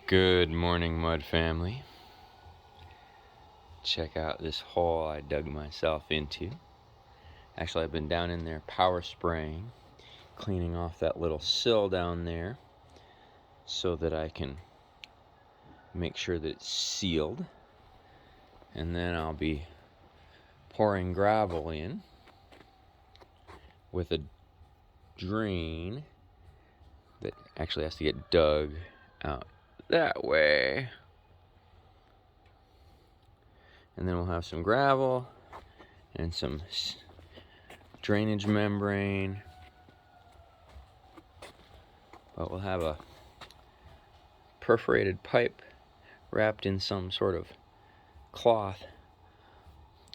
Good morning, Mud Family. Check out this hole I dug myself into. Actually, I've been down in there power spraying, cleaning off that little sill down there so that I can make sure that it's sealed. And then I'll be pouring gravel in with a drain that actually has to get dug out that way. And then we'll have some gravel and some drainage membrane. But we'll have a perforated pipe wrapped in some sort of cloth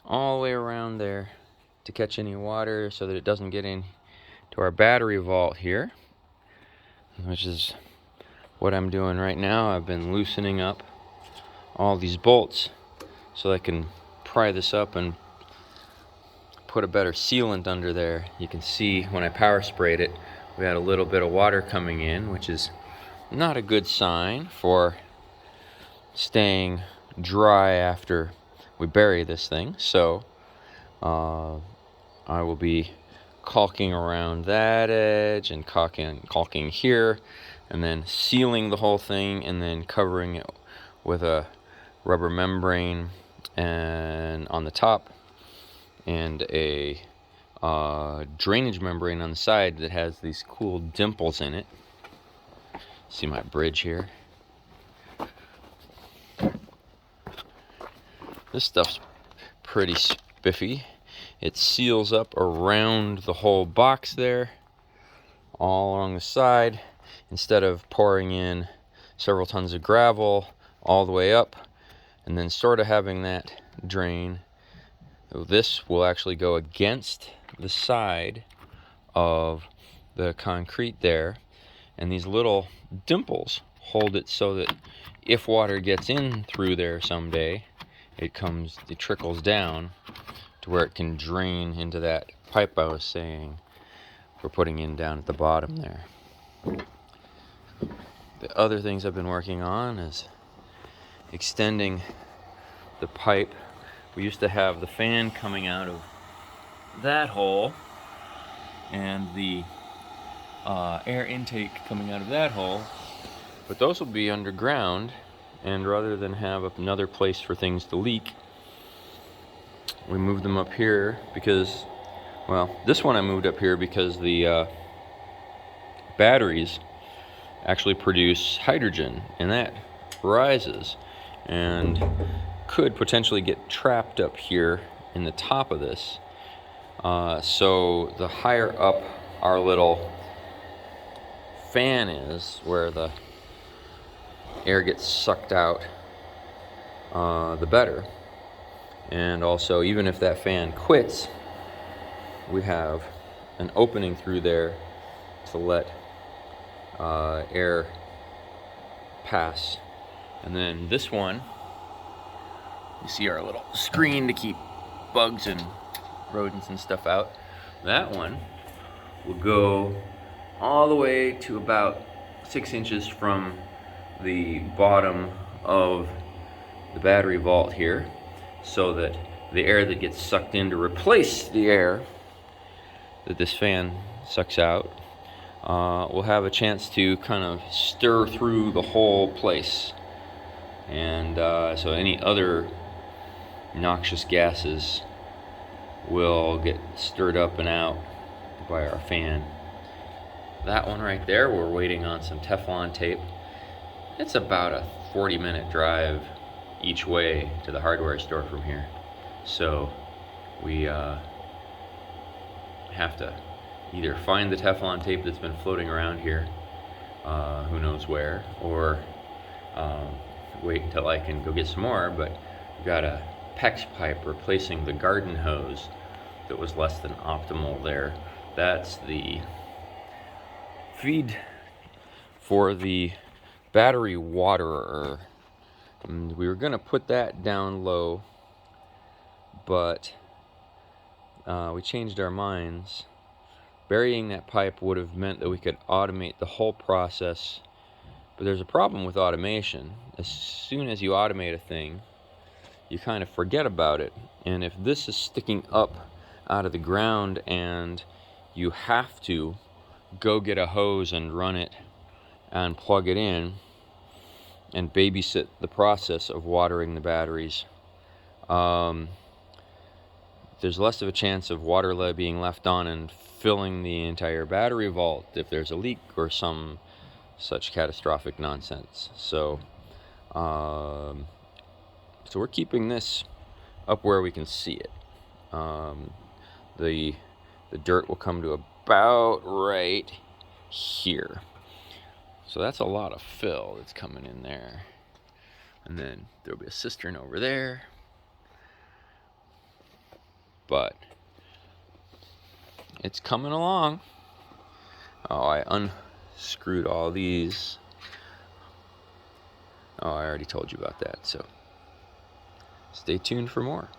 all the way around there to catch any water so that it doesn't get into our battery vault here, which is what I'm doing right now. I've been loosening up all these bolts so I can pry this up and put a better sealant under there. You can see when I power sprayed it, we had a little bit of water coming in, which is not a good sign for staying dry after we bury this thing. So I will be caulking around that edge and caulking here, and then sealing the whole thing, and then covering it with a rubber membrane and on the top, and a drainage membrane on the side that has these cool dimples in it. See my bridge here? This stuff's pretty spiffy. It seals up around the whole box there, all along the side, instead of pouring in several tons of gravel all the way up and then sort of having that drain. This will actually go against the side of the concrete there, and these little dimples hold it so that if water gets in through there someday, it trickles down to where it can drain into that pipe I was saying we're putting in down at the bottom there. The other things I've been working on is extending the pipe. We used to have the fan coming out of that hole and the air intake coming out of that hole, but those will be underground, and rather than have another place for things to leak, we moved them up here because, well, this one I moved up here because the batteries actually produce hydrogen, and that rises and could potentially get trapped up here in the top of this. So the higher up our little fan is, where the air gets sucked out, the better. And also, even if that fan quits, we have an opening through there to let air pass. And then this one, you see our little screen to keep bugs and rodents and stuff out. That one will go all the way to about 6 inches from the bottom of the battery vault here, so that the air that gets sucked in to replace the air that this fan sucks out will have a chance to kind of stir through the whole place. And so any other noxious gases will get stirred up and out by our fan. That one right there, we're waiting on some Teflon tape. It's about a 40-minute drive each way to the hardware store from here. So we have to either find the Teflon tape that's been floating around here, who knows where, or wait until I can go get some more. But we've got a PEX pipe replacing the garden hose that was less than optimal there. That's the feed for the battery waterer. And we were going to put that down low, but we changed our minds. Burying that pipe would have meant that we could automate the whole process But there's a problem with automation. As soon as you automate a thing, you kind of forget about it. And if this is sticking up out of the ground and you have to go get a hose and run it and plug it in and babysit the process of watering the batteries, there's less of a chance of water being left on and filling the entire battery vault if there's a leak or some such catastrophic nonsense. So we're keeping this up where we can see it. The dirt will come to about right here. So that's a lot of fill that's coming in there. And then there'll be a cistern over there. But it's coming along. Oh, I unscrewed all these. Oh, I already told you about that, so stay tuned for more.